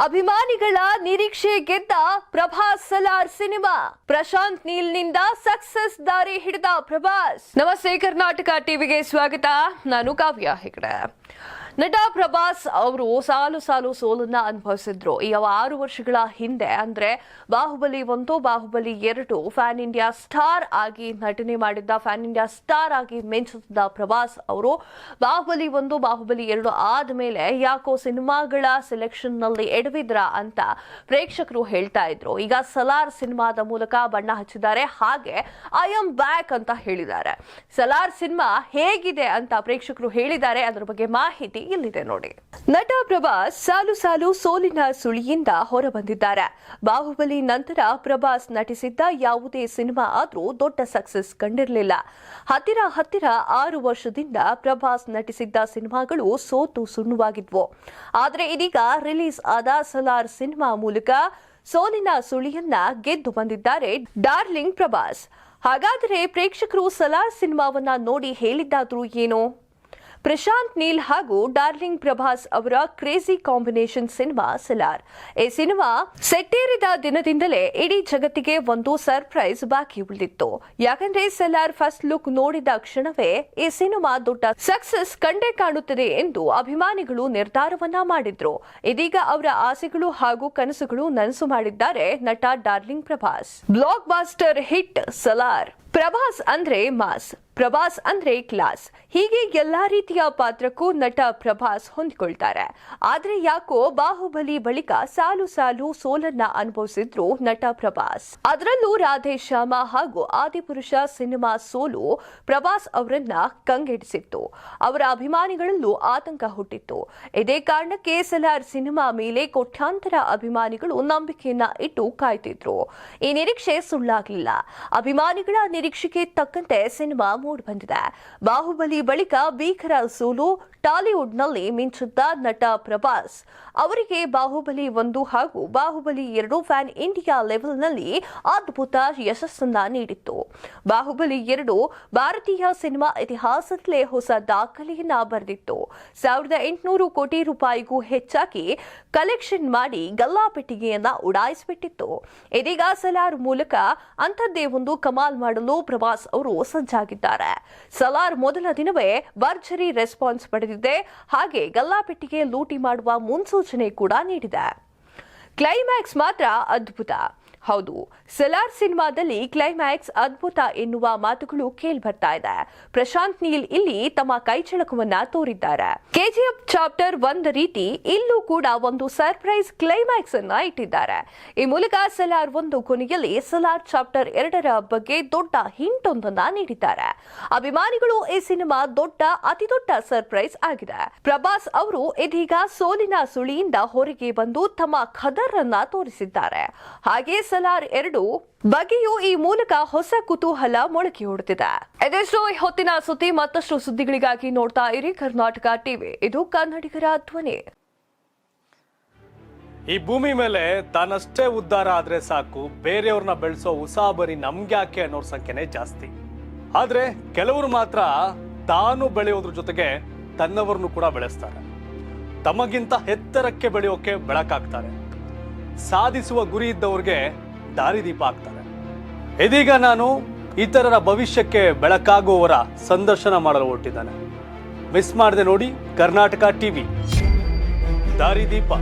ಅಭಿಮಾನಿಗಳ ನಿರೀಕ್ಷೆ ಗೆದ್ದ ಪ್ರಭಾಸ್ ಸಲಾರ್ ಸಿನಿಮಾ. ಪ್ರಶಾಂತ್ ನೀಲ್ ನಿಂದ ಸಕ್ಸಸ್ ದಾರಿ ಹಿಡಿದ ಪ್ರಭಾಸ್. ನಮಸ್ತೆ, ಕರ್ನಾಟಕ ಟಿವಿಗೆ ಸ್ವಾಗತ. ನಾನು ಕಾವ್ಯ ಹೆಗಡೆ. ನಟ ಪ್ರಭಾಸ್ ಅವರು ಸಾಲು ಸಾಲು ಸೋಲನ್ನ ಅನುಭವಿಸಿದ್ರು. ಈ 6 ವರ್ಷಗಳ ಹಿಂದೆ ಅಂದ್ರೆ Baahubali 1, Baahubali 2 pan India star ಆಗಿ ನಟನೆ ಮಾಡಿದ್ದ, ಫ್ಯಾನ್ ಇಂಡಿಯಾ ಸ್ಟಾರ್ ಆಗಿ ಮಿಂಚುತ್ತಿದ್ದ ಪ್ರಭಾಸ್ ಅವರು ಬಾಹುಬಲಿ 1, ಬಾಹುಬಲಿ 2 ಆದ್ಮೇಲೆ ಯಾಕೋ ಸಿನಿಮಾಗಳ ಸೆಲೆಕ್ಷನ್ ನಲ್ಲಿ ಎಡವಿದ್ರ ಅಂತ ಪ್ರೇಕ್ಷಕರು ಹೇಳ್ತಾ ಇದ್ರು. ಈಗ ಸಲಾರ್ ಸಿನಿಮಾದ ಮೂಲಕ ಬಣ್ಣ ಹಚ್ಚಿದ್ದಾರೆ. ಹಾಗೆ ಐ ಆಮ್ ಬ್ಯಾಕ್ ಅಂತ ಹೇಳಿದ್ದಾರೆ. ಸಲಾರ್ ಸಿನಿಮಾ ಹೇಗಿದೆ ಅಂತ ಪ್ರೇಕ್ಷಕರು ಹೇಳಿದ್ದಾರೆ. ಅದರ ಬಗ್ಗೆ ಮಾಹಿತಿ ಇಲ್ಲಿದೆ ನೋಡಿ. ನಟ ಪ್ರಭಾಸ್ ಸಾಲು ಸಾಲು ಸೋಲಿನ ಸುಳಿಯಿಂದ ಹೊರಬಂದಿದ್ದಾರೆ. ಬಾಹುಬಲಿ ನಂತರ ಪ್ರಭಾಸ್ ನಟಿಸಿದ್ದ ಯಾವುದೇ ಸಿನಿಮಾ ಆದ್ರೂ ದೊಡ್ಡ ಸಕ್ಸಸ್ ಕಂಡಿರಲಿಲ್ಲ. ಹತ್ತಿರ 6 ವರ್ಷದಿಂದ ಪ್ರಭಾಸ್ ನಟಿಸಿದ್ದ ಸಿನಿಮಾಗಳು ಸೋತು ಸುಣ್ಣವಾಗಿದ್ವು. ಆದರೆ ಇದೀಗ ರಿಲೀಸ್ ಆದ ಸಲಾರ್ ಸಿನಿಮಾ ಮೂಲಕ ಸೋಲಿನ ಸುಳಿಯನ್ನ ಗೆದ್ದು ಬಂದಿದ್ದಾರೆ ಡಾರ್ಲಿಂಗ್ ಪ್ರಭಾಸ್. ಹಾಗಾದರೆ ಪ್ರೇಕ್ಷಕರು ಸಲಾರ್ ಸಿನಿಮಾವನ್ನ ನೋಡಿ ಹೇಳಿದ್ದಾದ್ರೂ ಏನು? ಪ್ರಶಾಂತ್ ನೀಲ್ ಹಾಗೂ ಡಾರ್ಲಿಂಗ್ ಪ್ರಭಾಸ್ ಅವರ ಕ್ರೇಜಿ ಕಾಂಬಿನೇಷನ್ ಸಿನಿಮಾ ಸಲಾರ್. ಈ ಸಿನಿಮಾ ಸೆಟ್ಟೇರಿದ ದಿನದಿಂದಲೇ ಇಡೀ ಜಗತ್ತಿಗೆ ಒಂದು ಸರ್ಪ್ರೈಸ್ ಬಾಕಿ ಉಳಿದಿತ್ತು. ಯಾಕಂದ್ರೆ ಸಲಾರ್ ಫಸ್ಟ್ ಲುಕ್ ನೋಡಿದ ಕ್ಷಣವೇ ಈ ಸಿನಿಮಾ ದೊಡ್ಡ ಸಕ್ಸಸ್ ಕಂಡೇ ಕಾಣುತ್ತದೆ ಎಂದು ಅಭಿಮಾನಿಗಳು ನಿರ್ಧಾರವನ್ನ ಮಾಡಿದ್ರು. ಇದೀಗ ಅವರ ಆಸೆಗಳು ಹಾಗೂ ಕನಸುಗಳು ನನಸು ಮಾಡಿದ್ದಾರೆ ನಟ darling Prabhas. Blockbuster hit Salaar. Prabhas ಅಂದ್ರೆ ಮಾಸ್, ಪ್ರಭಾಸ್ ಅಂದ್ರೆ ಕ್ಲಾಸ್, ಹೀಗೆ ಎಲ್ಲಾ ರೀತಿಯ ಪಾತ್ರಕ್ಕೂ ನಟ ಪ್ರಭಾಸ್ ಹೊಂದಿಕೊಳ್ತಾರೆ. ಆದ್ರೆ ಯಾಕೋ ಬಾಹುಬಲಿ ಬಳಿಕ ಸಾಲು ಸಾಲು ಸೋಲನ್ನ ಅನುಭವಿಸಿದ್ರು ನಟ ಪ್ರಭಾಸ್. ಅದರಲ್ಲೂ ರಾಧೇಶ್ಯಾಮ ಹಾಗೂ ಆದಿಪುರುಷ ಸಿನಿಮಾ ಸೋಲು ಪ್ರಭಾಸ್ ಅವರನ್ನ ಕಂಗೆಡಿಸಿತ್ತು. ಅವರ ಅಭಿಮಾನಿಗಳಲ್ಲೂ ಆತಂಕ ಹುಟ್ಟಿತ್ತು. ಇದೇ ಕಾರಣಕ್ಕೆ ಸಲಾರ್ ಸಿನಿಮಾ ಮೇಲೆ ಕೋಟ್ಯಾಂತರ ಅಭಿಮಾನಿಗಳು ನಂಬಿಕೆಯನ್ನ ಇಟ್ಟು ಕಾಯ್ತಿದ್ರು. ಈ ನಿರೀಕ್ಷೆ ಸುಳ್ಳಾಗಲಿಲ್ಲ. ಅಭಿಮಾನಿಗಳ ನಿರೀಕ್ಷೆಗೆ ತಕ್ಕಂತೆ ಸಿನಿಮಾ ಮೂಡ್ ಬಂದಿದೆ. ಬಾಹುಬಲಿ ಬಳಿಕ ಭೀಕರ ಸೋಲು ಟಾಲಿವುಡ್ನಲ್ಲಿ ಮಿಂಚಿದ್ದ ನಟ ಪ್ರಭಾಸ್ ಅವರಿಗೆ ಬಾಹುಬಲಿ 1 ಹಾಗೂ ಬಾಹುಬಲಿ 2 ಫ್ಯಾನ್ ಇಂಡಿಯಾ ಲೆವೆಲ್ನಲ್ಲಿ ಅದ್ಭುತ ಯಶಸ್ಸನ್ನ ನೀಡಿತ್ತು. ಬಾಹುಬಲಿ 2 ಭಾರತೀಯ ಸಿನಿಮಾ ಇತಿಹಾಸದಲ್ಲೇ ಹೊಸ ದಾಖಲೆಯನ್ನ ಬರೆದಿತ್ತು. 1800 ಕೋಟಿ ರೂಪಾಯಿಗೂ ಹೆಚ್ಚಾಗಿ ಕಲೆಕ್ಷನ್ ಮಾಡಿ ಗಲ್ಲಾಪೆಟ್ಟಿಗೆಯನ್ನ ಉಡಾಯಿಸಿಬಿಟ್ಟಿತ್ತು. ಇದೀಗ ಸಲಾರ್ ಮೂಲಕ ಅಂಥದ್ದೇ ಒಂದು ಕಮಾಲ್ ಮಾಡಲು ಪ್ರಭಾಸ್ ಅವರು ಸಜ್ಜಾಗಿದ್ದಾರೆ. ಸಲಾರ್ ಮೊದಲ ದಿನವೇ ಭರ್ಜರಿ ರೆಸ್ಪಾನ್ಸ್ ಪಡೆದಿದೆ. ಹಾಗೆ ಗಲ್ಲಾಪೆಟ್ಟಿಗೆ ಲೂಟಿ ಮಾಡುವ ಮುನ್ಸೂಚನೆ ಕೂಡ ನೀಡಿದೆ. ಕ್ಲೈಮ್ಯಾಕ್ಸ್ ಮಾತ್ರ ಅದ್ಭುತ. ಹೌದು, ಸಲಾರ್ ಸಿನಿಮಾದಲ್ಲಿ ಕ್ಲೈಮ್ಯಾಕ್ಸ್ ಅದ್ಭುತ ಎನ್ನುವ ಮಾತುಗಳು ಕೇಳಿ ಬರ್ತಾ ಇದೆ. ಪ್ರಶಾಂತ್ ನೀಲ್ ಇಲ್ಲಿ ತಮ್ಮ ಕೈಚಳಕವನ್ನ ತೋರಿದ್ದಾರೆ. ಕೆಜಿಎಫ್ ಚಾಪ್ಟರ್ 1 ರೀತಿ ಇಲ್ಲೂ ಕೂಡ ಒಂದು ಸರ್ಪ್ರೈಸ್ ಕ್ಲೈಮ್ಯಾಕ್ಸ್ ಅನ್ನ ಇಟ್ಟಿದ್ದಾರೆ. ಈ ಮೂಲಕ ಸಲಾರ್ 1 ಕೊನೆಯಲ್ಲಿ ಸಲಾರ್ ಚಾಪ್ಟರ್ 2 ಬಗ್ಗೆ ದೊಡ್ಡ ಹಿಂಟ್ ಒಂದನ್ನ ನೀಡಿದ್ದಾರೆ. ಅಭಿಮಾನಿಗಳು ಈ ಸಿನಿಮಾ ಅತಿದೊಡ್ಡ ಸರ್ಪ್ರೈಸ್ ಆಗಿದೆ. ಪ್ರಭಾಸ್ ಅವರು ಇದೀಗ ಸೋಲಿನ ಸುಳಿಯಿಂದ ಹೊರಗೆ ಬಂದು ತಮ್ಮ ಖದರ್ ಅನ್ನ ತೋರಿಸಿದ್ದಾರೆ. ಹಾಗೆ ಸಲಾರ್ 2 ಬಗ್ಗೆಯೂ ಈ ಮೂಲಕ ಹೊಸ ಕುತೂಹಲ ಮೊಳಕೆ ಹೊಡೆದಿದೆ. ಇದೆಷ್ಟು ಹೊತ್ತಿನ ಸುದ್ದಿ. ಮತ್ತಷ್ಟು ಸುದ್ದಿಗಳಿಗಾಗಿ ನೋಡ್ತಾ ಇರಿ ಕರ್ನಾಟಕ ಟಿವಿ. ಇದು ಕನ್ನಡಿಗರ ಧ್ವನಿ. ಈ ಭೂಮಿ ಮೇಲೆ ತಾನಷ್ಟೇ ಉದ್ಧಾರ ಆದ್ರೆ ಸಾಕು, ಬೇರೆಯವ್ರನ್ನ ಬೆಳೆಸೋ ಉಸಾಬರಿ ನಮ್ಗ್ಯಾಕೆ ಅನ್ನೋರ್ ಸಂಖ್ಯೆನೇ ಜಾಸ್ತಿ. ಆದ್ರೆ ಕೆಲವರು ಮಾತ್ರ ತಾನು ಬೆಳೆಯೋದ್ರ ಜೊತೆಗೆ ತನ್ನವರನ್ನು ಕೂಡ ಬೆಳೆಸ್ತಾರೆ. ತಮಗಿಂತ ಎತ್ತರಕ್ಕೆ ಬೆಳೆಯೋಕೆ ಬೆಳಕಾಗ್ತಾರೆ. ಸಾಧಿಸುವ ಗುರಿ ಇದ್ದವ್ರಿಗೆ ದಾರಿದೀಪ ಆಗ್ತಾರೆ. ಇದೀಗ ನಾನು ಇತರರ ಭವಿಷ್ಯಕ್ಕೆ ಬೆಳಕಾಗುವವರ ಸಂದರ್ಶನ ಮಾಡಲು ಹೊರಟಿದ್ದಾನೆ. ಮಿಸ್ ಮಾಡದೆ ನೋಡಿ ಕರ್ನಾಟಕ ಟಿವಿ. ದಾರಿದೀಪ.